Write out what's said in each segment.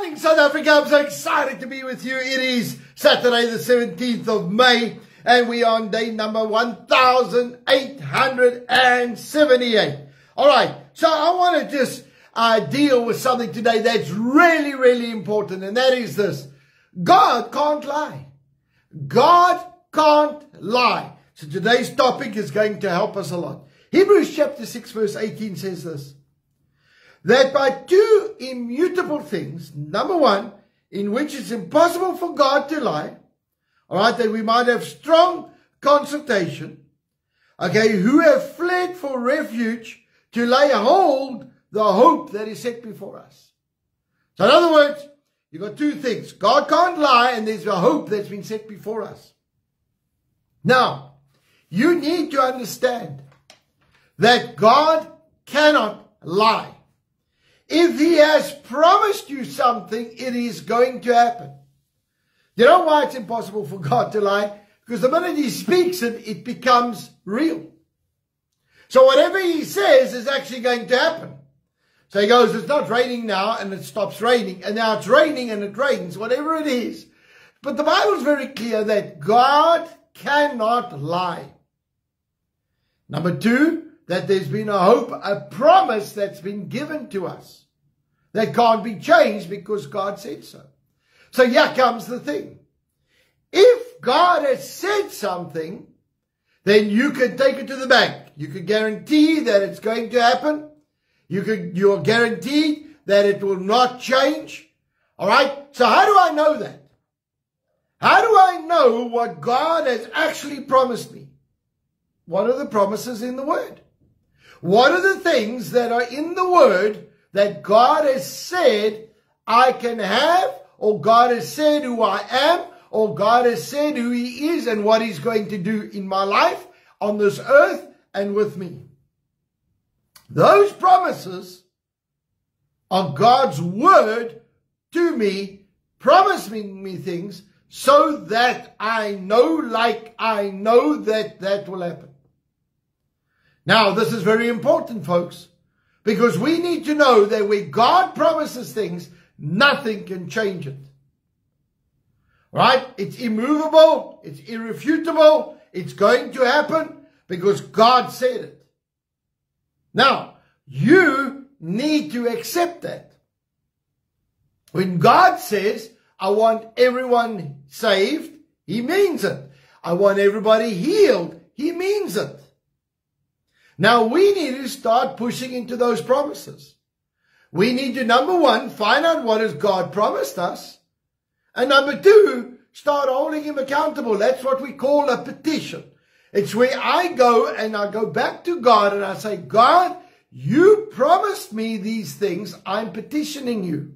morning, South Africa. I'm so excited to be with you. It is Saturday, the 17th of May, and we are on day number 1878. All right, so I want to just deal with something today that's really, really important, and that is this. God can't lie. God can't lie. So today's topic is going to help us a lot. Hebrews chapter 6 verse 18 says this. That by two immutable things, number one, in which it's impossible for God to lie, all right, that we might have strong consultation, okay, who have fled for refuge to lay hold the hope that is set before us. So in other words, you've got two things. God can't lie, and there's a hope that's been set before us. Now, you need to understand that God cannot lie. If He has promised you something, it is going to happen. You know why it's impossible for God to lie? Because the minute He speaks it, it becomes real. So whatever He says is actually going to happen. So He goes, it's not raining now, and it stops raining. And now it's raining and it rains, whatever it is. But the Bible is very clear that God cannot lie. Number two, that there's been a hope, a promise that's been given to us that can't be changed because God said so. So here comes the thing. If God has said something, then you can take it to the bank. You can guarantee that it's going to happen. You're guaranteed that it will not change. All right? So how do I know that? How do I know what God has actually promised me? What are the promises in the Word? What are the things that are in the Word that God has said I can have, or God has said who I am, or God has said who He is and what He's going to do in my life, on this earth, and with me? Those promises are God's Word to me, promising me things so that I know, like I know that that will happen. Now, this is very important, folks, because we need to know that when God promises things, nothing can change it. Right? It's immovable. It's irrefutable. It's going to happen because God said it. Now, you need to accept that. When God says, I want everyone saved, He means it. I want everybody healed, He means it. Now, we need to start pushing into those promises. We need to, number one, find out what has God promised us. And number two, start holding Him accountable. That's what we call a petition. It's where I go and I go back to God and I say, God, you promised me these things. I'm petitioning you.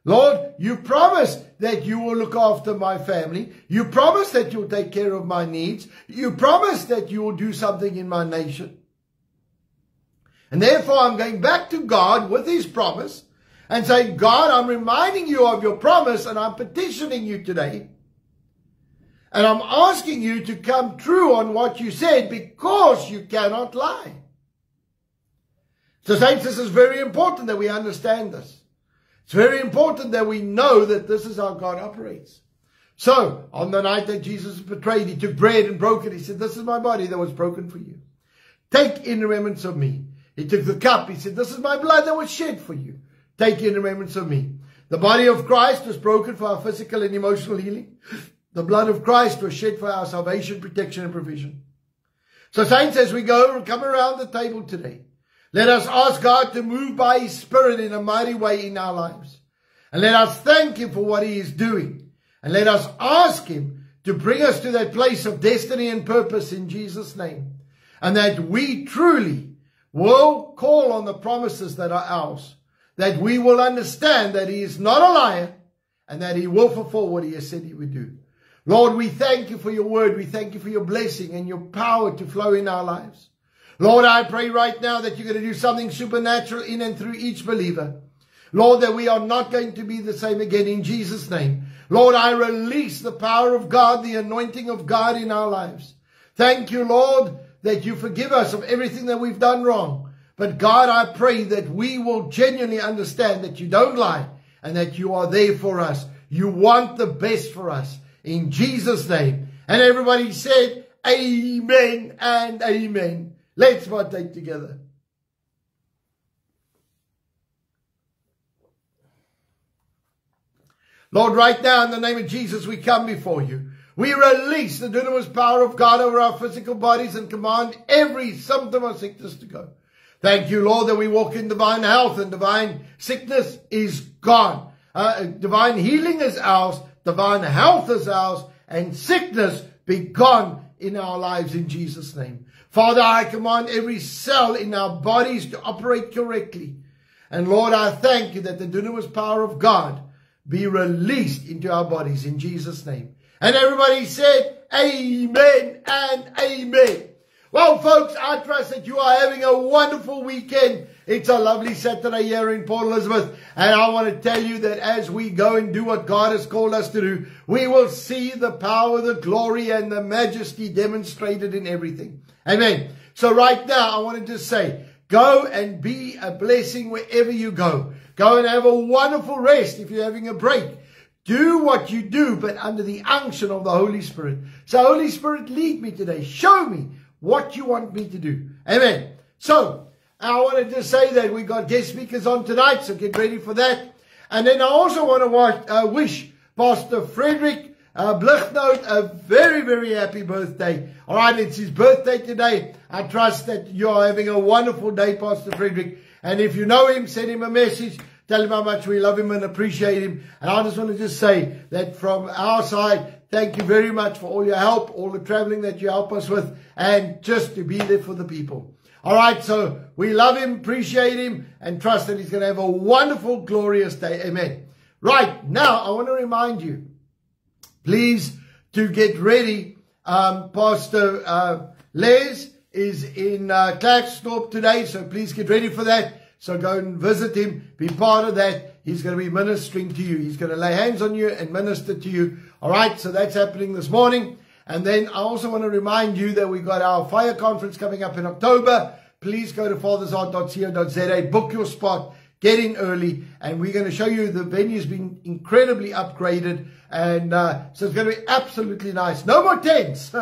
Lord, you promised that you will look after my family. You promised that you'll take care of my needs. You promised that you will do something in my nation. And therefore, I'm going back to God with His promise and saying, God, I'm reminding you of your promise and I'm petitioning you today. And I'm asking you to come true on what you said because you cannot lie. So, saints, this is very important that we understand this. It's very important that we know that this is how God operates. So, on the night that Jesus was betrayed, He took bread and broke it. He said, this is my body that was broken for you. Take in remembrance of me. He took the cup. He said, this is my blood that was shed for you. Take in remembrance of me. The body of Christ was broken for our physical and emotional healing. The blood of Christ was shed for our salvation, protection, and provision. So, saints, as we go and come around the table today, let us ask God to move by His Spirit in a mighty way in our lives. And let us thank Him for what He is doing. And let us ask Him to bring us to that place of destiny and purpose in Jesus' name. And that we truly will call on the promises that are ours. That we will understand that He is not a liar and that He will fulfill what He has said He would do. Lord, we thank You for Your word. We thank You for Your blessing and Your power to flow in our lives. Lord, I pray right now that You're going to do something supernatural in and through each believer. Lord, that we are not going to be the same again in Jesus' name. Lord, I release the power of God, the anointing of God in our lives. Thank You, Lord, that You forgive us of everything that we've done wrong. But God, I pray that we will genuinely understand that You don't lie and that you are there for us. You want the best for us. In Jesus' name. And everybody said, amen and amen. Let's partake together. Lord, right now in the name of Jesus, we come before you. We release the dunamis power of God over our physical bodies and command every symptom of sickness to go. Thank you, Lord, that we walk in divine health and divine sickness is gone. Divine healing is ours. Divine health is ours. And sickness be gone in our lives in Jesus' name. Father, I command every cell in our bodies to operate correctly. And Lord, I thank you that the dunamis power of God be released into our bodies in Jesus' name. And everybody said, amen and amen. Well, folks, I trust that you are having a wonderful weekend. It's a lovely Saturday here in Port Elizabeth. And I want to tell you that as we go and do what God has called us to do, we will see the power, the glory, and the majesty demonstrated in everything. Amen. So right now, I wanted to say, go and be a blessing wherever you go. Go and have a wonderful rest if you're having a break. Do what you do, but under the unction of the Holy Spirit. So Holy Spirit, lead me today. Show me what you want me to do. Amen. So, I wanted to say that we got guest speakers on tonight, so get ready for that. And then I also want to wish Pastor Frederick Blichnout a very, very happy birthday. All right, it's his birthday today. I trust that you are having a wonderful day, Pastor Frederick. And if you know him, send him a message. Tell him how much we love him and appreciate him. And I just want to just say that from our side, thank you very much for all your help, all the traveling that you help us with, and just to be there for the people. All right, so we love him, appreciate him, and trust that he's going to have a wonderful, glorious day. Amen. Right, now I want to remind you, please, to get ready. Pastor Les is in Klerksdorp today, so please get ready for that. So go and visit him, be part of that. He's going to be ministering to you. He's going to lay hands on you and minister to you. All right, so that's happening this morning. And then I also want to remind you that we've got our fire conference coming up in October. Please go to fathersheart.co.za, book your spot, get in early, and we're going to show you the venue's been incredibly upgraded. And so it's going to be absolutely nice. No more tents.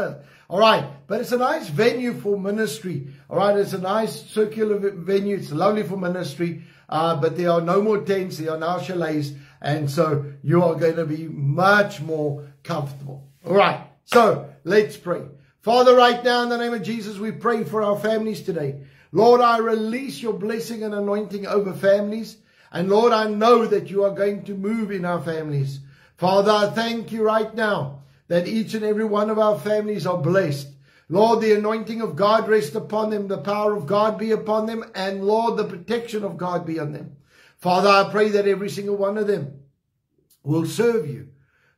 All right, but it's a nice venue for ministry. All right, it's a nice circular venue. It's lovely for ministry, but there are no more tents. There are now chalets, and so you are going to be much more comfortable. All right, so let's pray. Father, right now in the name of Jesus, we pray for our families today. Lord, I release your blessing and anointing over families. And Lord, I know that you are going to move in our families. Father, I thank you right now that each and every one of our families are blessed. Lord, the anointing of God rest upon them, the power of God be upon them, and Lord, the protection of God be on them. Father, I pray that every single one of them will serve you.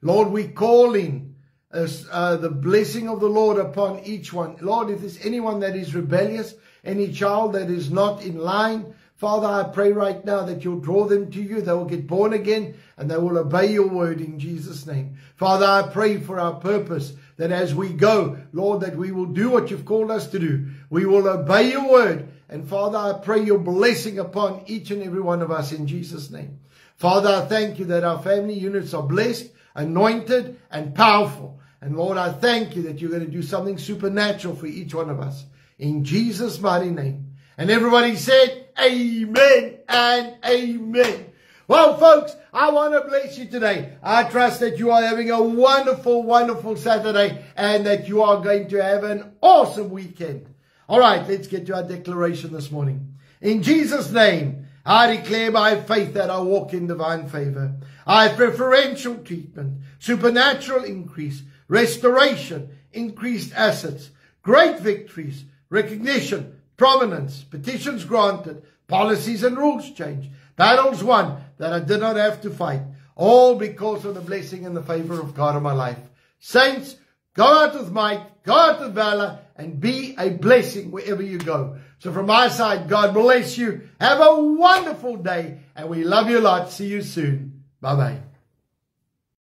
Lord, we call in the blessing of the Lord upon each one. Lord, if there's anyone that is rebellious, any child that is not in line, Father, I pray right now that you'll draw them to you. They will get born again and they will obey your word in Jesus' name. Father, I pray for our purpose that as we go, Lord, that we will do what you've called us to do. We will obey your word. And Father, I pray your blessing upon each and every one of us in Jesus' name. Father, I thank you that our family units are blessed, anointed, and powerful. And Lord, I thank you that you're going to do something supernatural for each one of us. In Jesus' mighty name. And everybody said, amen and amen. Well, folks, I want to bless you today. I trust that you are having a wonderful, wonderful Saturday and that you are going to have an awesome weekend. All right, let's get to our declaration this morning. In Jesus' name, I declare by faith that I walk in divine favor. I have preferential treatment, supernatural increase, restoration, increased assets, great victories, recognition, prominence, petitions granted, policies and rules changed, battles won that I did not have to fight, all because of the blessing and the favor of God in my life. Saints, go out with might, go out with valor, and be a blessing wherever you go. So from my side, God bless you. Have a wonderful day, and we love you a lot. See you soon. Bye-bye.